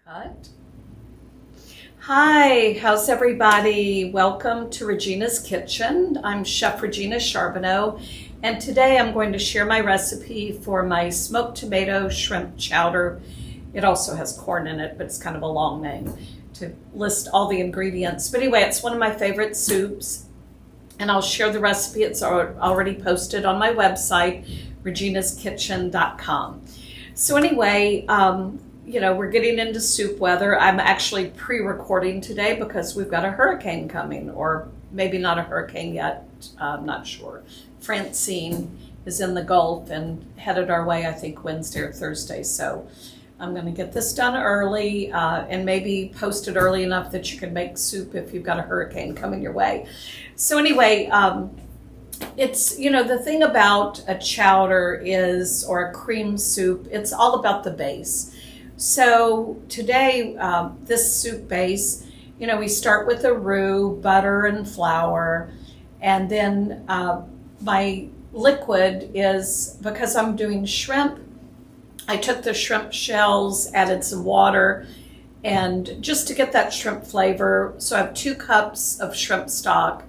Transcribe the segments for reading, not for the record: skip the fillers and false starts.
Cut. Hi, how's everybody? Welcome to Regina's Kitchen. I'm Chef Regina Charbonneau, and today I'm going to share my recipe for my smoked tomato shrimp chowder. It also has corn in it, but it's kind of a long name to list all the ingredients. But anyway, it's one of my favorite soups, and I'll share the recipe. It's already posted on my website, reginaskitchen.com. So anyway, we're getting into soup weather. I'm actually pre-recording today because we've got a hurricane coming, or maybe not a hurricane yet, I'm not sure. Francine is in the Gulf and headed our way, I think, Wednesday or Thursday. So I'm going to get this done early and maybe post it early enough that you can make soup if you've got a hurricane coming your way. So anyway, it's, the thing about a chowder is, or a cream soup, it's all about the base. So today, this soup base, we start with a roux, butter, and flour. And then my liquid is, because I'm doing shrimp, I took the shrimp shells, added some water, and just to get that shrimp flavor. So I have 2 cups of shrimp stock,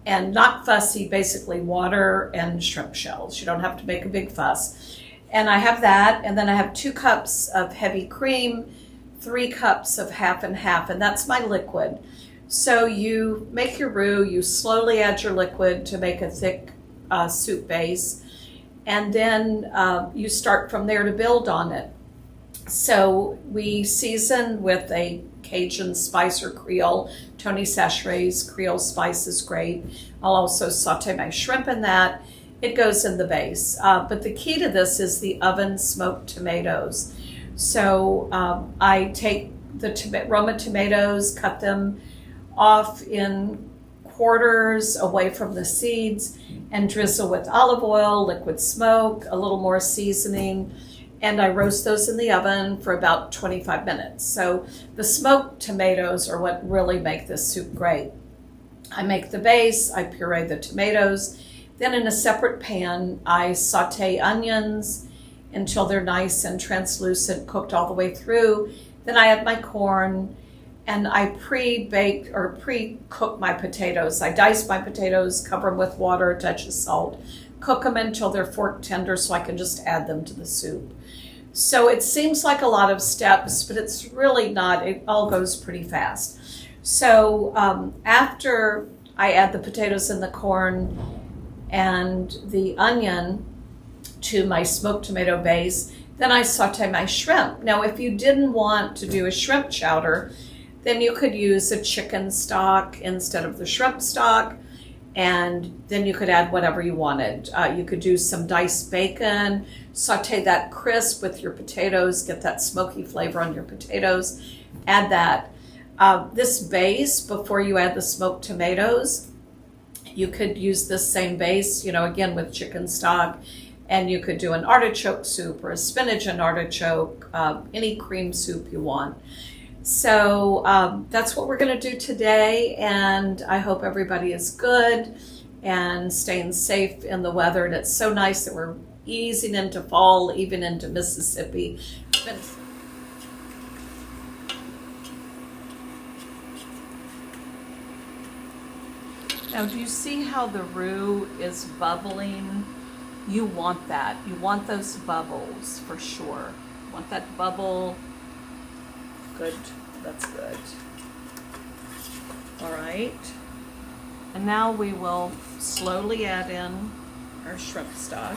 and not fussy, basically water and shrimp shells. You don't have to make a big fuss. And I have that, and then I have 2 cups of heavy cream, 3 cups of half and half, and that's my liquid. So you make your roux, you slowly add your liquid to make a thick soup base, and then you start from there to build on it. So we season with a Cajun spice or Creole. Tony Chachere's Creole spice is great. I'll also saute my shrimp in that. It goes in the base. But the key to this is the oven smoked tomatoes. So I take the Roma tomatoes, cut them off in quarters away from the seeds, and drizzle with olive oil, liquid smoke, a little more seasoning, and I roast those in the oven for about 25 minutes. So the smoked tomatoes are what really make this soup great. I make the base, I puree the tomatoes, then in a separate pan, I saute onions until they're nice and translucent, cooked all the way through. Then I add my corn, and I pre-bake or pre-cook my potatoes. I dice my potatoes, cover them with water, a touch of salt, cook them until they're fork tender so I can just add them to the soup. So it seems like a lot of steps, but it's really not. It all goes pretty fast. So after I add the potatoes and the corn and the onion to my smoked tomato base, then I saute my shrimp. Now, if you didn't want to do a shrimp chowder, then you could use a chicken stock instead of the shrimp stock, and then you could add whatever you wanted. You could do some diced bacon, saute that crisp with your potatoes, get that smoky flavor on your potatoes, add that. This base, before you add the smoked tomatoes, you could use this same base, again with chicken stock, and you could do an artichoke soup or a spinach and artichoke, any cream soup you want. So that's what we're going to do today, and I hope everybody is good and staying safe in the weather. And it's so nice that we're easing into fall, even into Mississippi. Now, do you see how the roux is bubbling? You want that. You want those bubbles for sure. You want that bubble. Good. That's good. All right. And now we will slowly add in our shrimp stock.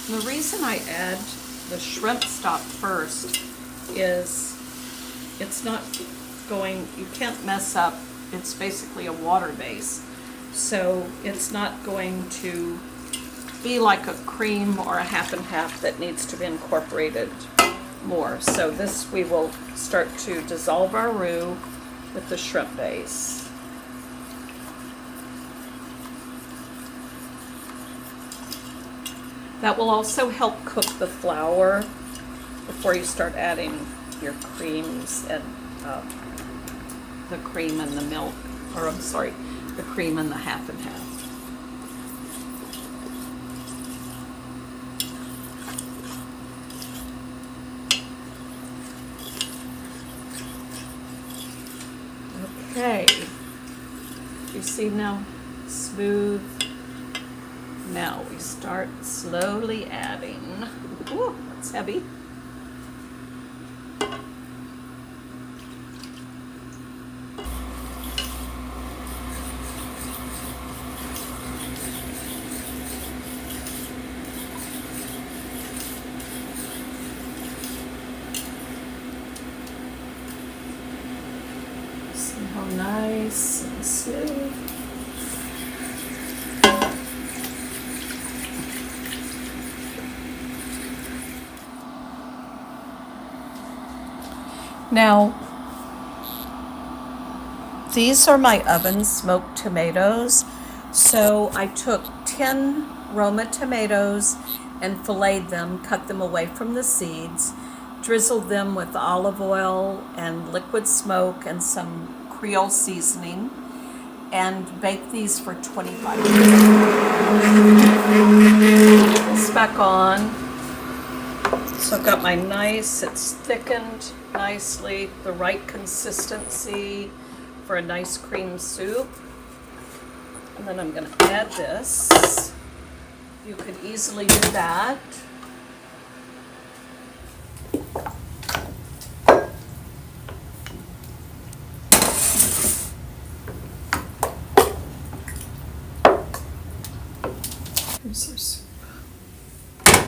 And the reason I add the shrimp stock first is it's not going, you can't mess up, it's basically a water base. So it's not going to be like a cream or a half and half that needs to be incorporated more. So this, we will start to dissolve our roux with the shrimp base. That will also help cook the flour before you start adding your creams and the cream and the milk, or I'm sorry, the cream and the half and half. Okay. You see now? Smooth. Now we start slowly adding. Ooh, that's heavy. See how nice and smooth. Now, these are my oven smoked tomatoes. So I took 10 Roma tomatoes and filleted them, cut them away from the seeds, drizzled them with olive oil and liquid smoke and some Creole seasoning, and baked these for 25 minutes. This back on. So I've got my it's thickened nicely, the right consistency for a nice cream soup. And then I'm going to add this. You could easily do that.